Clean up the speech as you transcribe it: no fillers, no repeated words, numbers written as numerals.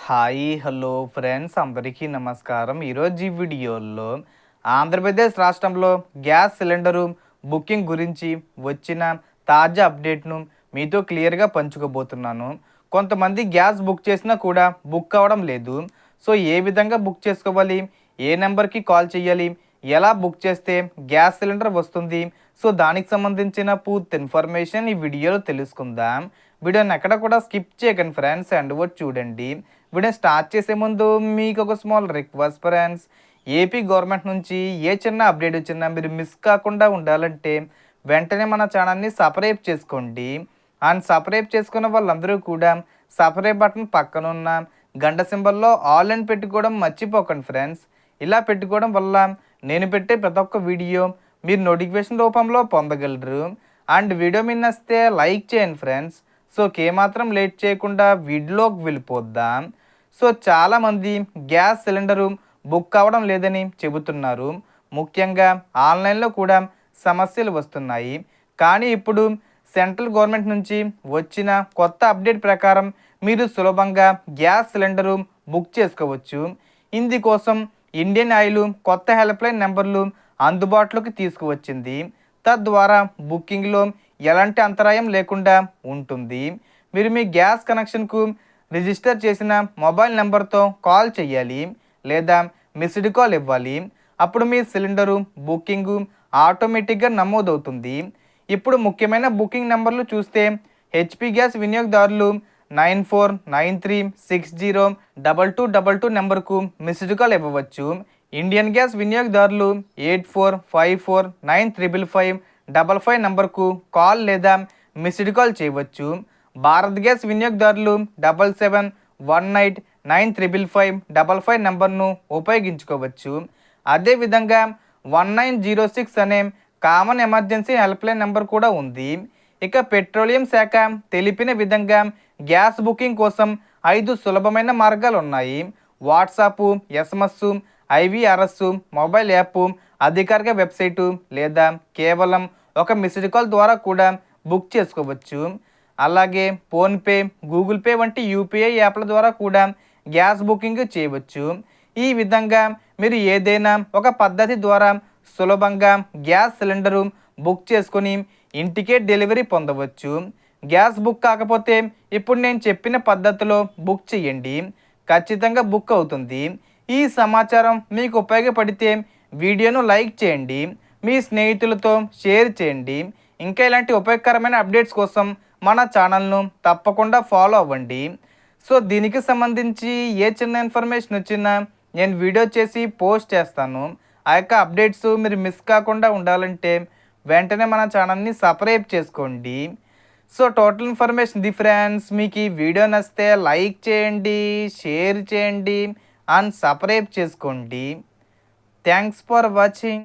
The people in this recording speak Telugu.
హాయ్ హలో ఫ్రెండ్స్ అందరికీ నమస్కారం. ఈరోజు ఈ వీడియోలో ఆంధ్రప్రదేశ్ రాష్ట్రంలో గ్యాస్ సిలిండరు బుకింగ్ గురించి వచ్చిన తాజా అప్డేట్ను మీతో క్లియర్గా పంచుకోబోతున్నాను. కొంతమంది గ్యాస్ బుక్ చేసినా కూడా బుక్ అవ్వడం లేదు. సో ఏ విధంగా బుక్ చేసుకోవాలి, ఏ నెంబర్కి కాల్ చేయాలి, ఎలా బుక్ చేస్తే గ్యాస్ సిలిండర్ వస్తుంది, సో దానికి సంబంధించిన పూర్తి ఇన్ఫర్మేషన్ ఈ వీడియోలో తెలుసుకుందాం. వీడియోని ఎక్కడ కూడా స్కిప్ చేయకండి ఫ్రెండ్స్, అండ్ వచ్చి చూడండి. వీడియో స్టార్ట్ చేసే ముందు మీకు ఒక small request friends, AP government నుంచి ఏ చిన్న అప్డేట్ వచ్చినా మీరు మిస్ కాకుండా ఉండాలంటే వెంటనే మన ఛానల్ని సబ్స్క్రైబ్ చేసుకోండి. అండ్ సబ్స్క్రైబ్ చేసుకున్న వాళ్ళందరూ కూడా సబ్స్క్రైబ్ బటన్ పక్కన ఉన్న గంట సింబల్లో ఆల్ అని పెట్టుకోవడం మర్చిపోకండి ఫ్రెండ్స్. ఇలా పెట్టుకోవడం వల్ల నేను పెట్టే ప్రతి ఒక్క వీడియో మీరు నోటిఫికేషన్ రూపంలో పొందగలరు. అండ్ వీడియో మీద నచ్చితే లైక్ చేయండి ఫ్రెండ్స్. సో ఏమాత్రం లేట్ చేయకుండా వీడియోలోకి వెళ్ళిపోద్దాం. సో చాలామంది గ్యాస్ సిలిండరు బుక్ అవ్వడం లేదని చెబుతున్నారు. ముఖ్యంగా ఆన్లైన్లో కూడా సమస్యలు వస్తున్నాయి. కానీ ఇప్పుడు సెంట్రల్ గవర్నమెంట్ నుంచి వచ్చిన కొత్త అప్డేట్ ప్రకారం మీరు సులభంగా గ్యాస్ సిలిండరు బుక్ చేసుకోవచ్చు. ఇందుకోసం ఇండియన్ ఆయిల్ కొత్త హెల్ప్లైన్ నెంబర్లు అందుబాటులోకి తీసుకువచ్చింది. తద్వారా బుకింగ్లో ఎలాంటి అంతరాయం లేకుండా ఉంటుంది. మీరు మీ గ్యాస్ కనెక్షన్కు రిజిస్టర్ చేసిన మొబైల్ నెంబర్తో కాల్ చేయాలి లేదా మిస్డ్ కాల్ ఇవ్వాలి. అప్పుడు మీ సిలిండరు బుకింగ్ ఆటోమేటిక్గా నమోదవుతుంది. ఇప్పుడు ముఖ్యమైన బుకింగ్ నెంబర్లు చూస్తే హెచ్పి గ్యాస్ వినియోగదారులు 9493602222 నెంబర్కు మిస్డ్ కాల్ ఇవ్వవచ్చు. ఇండియన్ గ్యాస్ వినియోగదారులు 8454955555 నెంబర్కు కాల్ లేదా మిస్డ్ కాల్ చేయవచ్చు. భారత్ గ్యాస్ వినియోగదారులు 7718955555 నెంబర్ను ఉపయోగించుకోవచ్చు. అదేవిధంగా 1906 అనే కామన్ ఎమర్జెన్సీ హెల్ప్లైన్ నెంబర్ కూడా ఉంది. ఇక పెట్రోలియం శాఖ తెలిపిన విధంగా గ్యాస్ బుకింగ్ కోసం 5 సులభమైన మార్గాలు ఉన్నాయి. WhatsApp, SMS, IVRS, mobile app, అధికారిక వెబ్సైటు లేదా కేవలం ఒక మిస్డ్ కాల్ ద్వారా కూడా బుక్ చేసుకోవచ్చు. అలాగే ఫోన్పే, గూగుల్ పే వంటి యూపీఐ యాప్ల ద్వారా కూడా గ్యాస్ బుకింగ్ చేయవచ్చు. ఈ విధంగా మీరు ఏదైనా ఒక పద్ధతి ద్వారా సులభంగా గ్యాస్ సిలిండరు బుక్ చేసుకొని ఇంటికే డెలివరీ పొందవచ్చు. గ్యాస్ బుక్ కాకపోతే ఇప్పుడు నేను చెప్పిన పద్ధతిలో బుక్ చేయండి, ఖచ్చితంగా బుక్ అవుతుంది. ఈ సమాచారం మీకు ఉపయోగపడితే వీడియోను లైక్ చేయండి, మీ స్నేహితులతో షేర్ చేయండి. ఇంకా ఇలాంటి ఉపయోగకరమైన అప్డేట్స్ కోసం మన ఛానల్ను తప్పకుండా ఫాలో అవ్వండి. సో దీనికి సంబంధించి ఏ చిన్న ఇన్ఫర్మేషన్ వచ్చినా నేను వీడియో చేసి పోస్ట్ చేస్తాను. ఆ యొక్క అప్డేట్స్ మీరు మిస్ కాకుండా ఉండాలంటే వెంటనే మన ఛానల్ని సబ్స్క్రైబ్ చేసుకోండి. So total information the friends. మీకు ఈ వీడియో నచ్చితే లైక్ చేయండి, షేర్ చేయండి అండ్ సబ్స్క్రైబ్ చేసుకోండి. Thanks for watching.